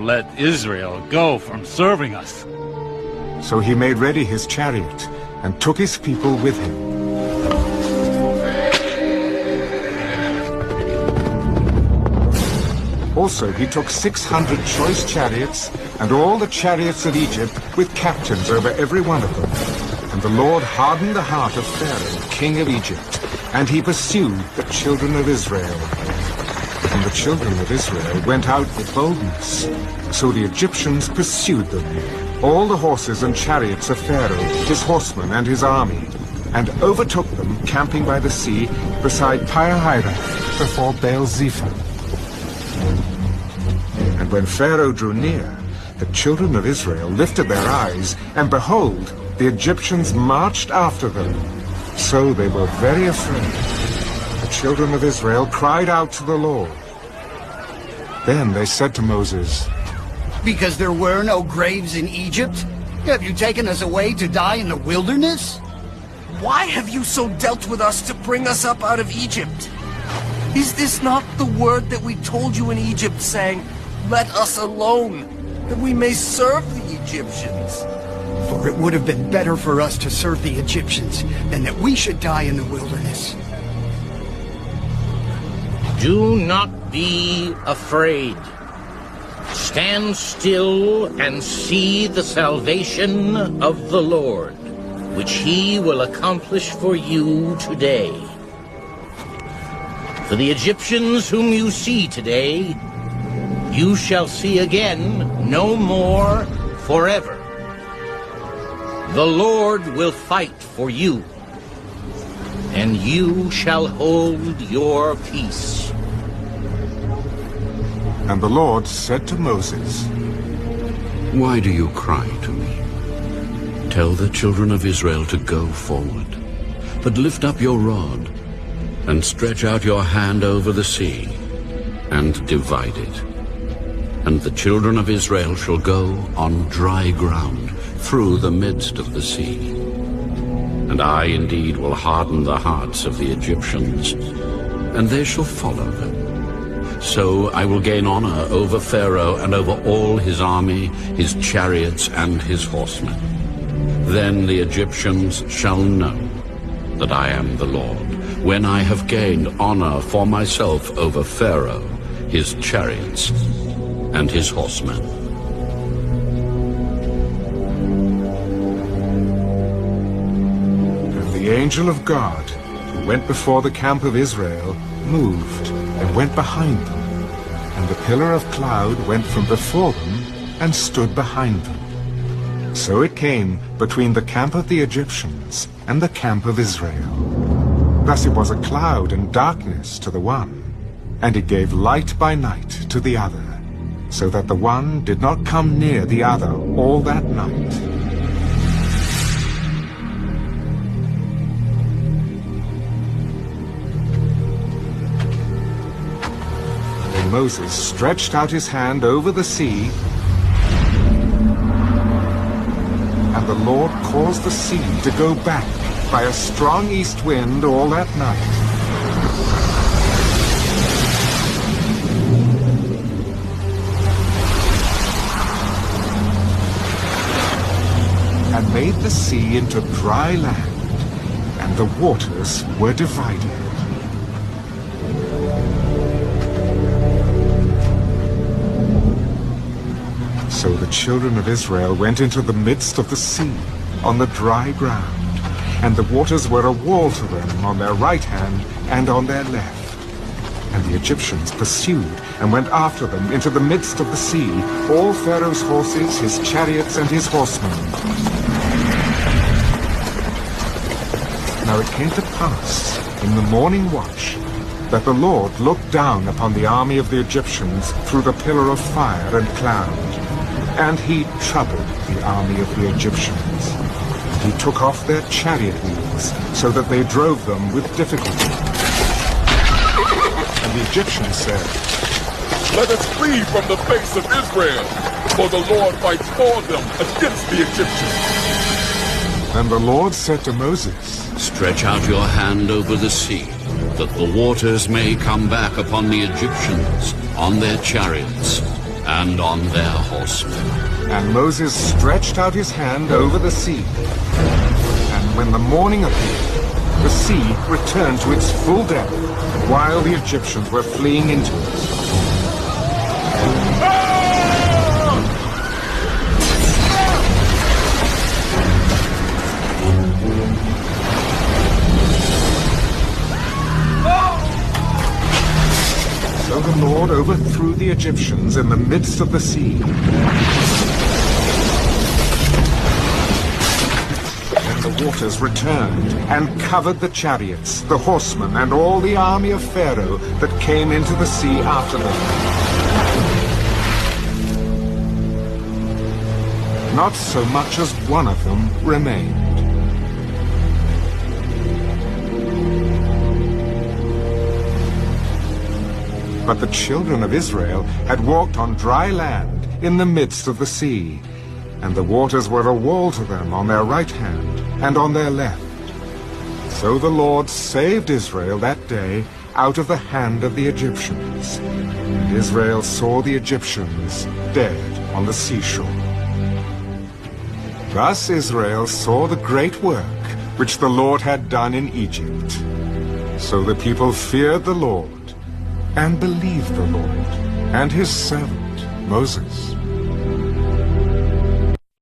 let Israel go from serving us. So he made ready his chariot and took his people with him. Also, he took 600 choice chariots and all the chariots of Egypt with captains over every one of them. And the Lord hardened the heart of Pharaoh, king of Egypt, and he pursued the children of Israel. And the children of Israel went out with boldness. So the Egyptians pursued them, all the horses and chariots of Pharaoh, his horsemen and his army, and overtook them camping by the sea beside Pi-hahiroth before Baal-zephon. And when Pharaoh drew near, the children of Israel lifted their eyes, and behold, the Egyptians marched after them. So they were very afraid. The children of Israel cried out to the Lord. Then they said to Moses, "Because there were no graves in Egypt, have you taken us away to die in the wilderness? Why have you so dealt with us to bring us up out of Egypt? Is this not the word that we told you in Egypt, saying, 'Let us alone, that we may serve the Egyptians'?" For it would have been better for us to serve the Egyptians than that we should die in the wilderness. Do not be afraid. Stand still and see the salvation of the Lord, which he will accomplish for you today. For the Egyptians whom you see today, you shall see again no more forever. The Lord will fight for you, and you shall hold your peace. And the Lord said to Moses, Why do you cry to me? Tell the children of Israel to go forward, but lift up your rod and stretch out your hand over the sea and divide it. And the children of Israel shall go on dry ground through the midst of the sea. And I indeed will harden the hearts of the Egyptians, and they shall follow them. So I will gain honor over Pharaoh and over all his army, his chariots and his horsemen. Then the Egyptians shall know that I am the Lord, when I have gained honor for myself over Pharaoh, his chariots, and his horsemen. And the angel of God, who went before the camp of Israel, moved and went behind them. And the pillar of cloud went from before them and stood behind them. So it came between the camp of the Egyptians and the camp of Israel. Thus it was a cloud and darkness to the one, and it gave light by night to the other, so that the one did not come near the other all that night. And Moses stretched out his hand over the sea, and the Lord caused the sea to go back by a strong east wind all that night. And made the sea into dry land, and the waters were divided. So the children of Israel went into the midst of the sea, on the dry ground, and the waters were a wall to them on their right hand and on their left. And the Egyptians pursued and went after them into the midst of the sea, all Pharaoh's horses, his chariots, and his horsemen. Now it came to pass, in the morning watch, that the Lord looked down upon the army of the Egyptians through the pillar of fire and cloud, and he troubled the army of the Egyptians. He took off their chariot wheels, so that they drove them with difficulty. And the Egyptians said, "Let us flee from the face of Israel, for the Lord fights for them against the Egyptians." And the Lord said to Moses, Stretch out your hand over the sea, that the waters may come back upon the Egyptians, on their chariots, and on their horsemen. And Moses stretched out his hand over the sea. And when the morning appeared, the sea returned to its full depth, while the Egyptians were fleeing into it. So the Lord overthrew the Egyptians in the midst of the sea. Then the waters returned and covered the chariots, the horsemen, and all the army of Pharaoh that came into the sea after them. Not so much as one of them remained. But the children of Israel had walked on dry land in the midst of the sea, and the waters were a wall to them on their right hand and on their left. So the Lord saved Israel that day out of the hand of the Egyptians. And Israel saw the Egyptians dead on the seashore. Thus Israel saw the great work which the Lord had done in Egypt. So the people feared the Lord and believed the Lord and his servant Moses.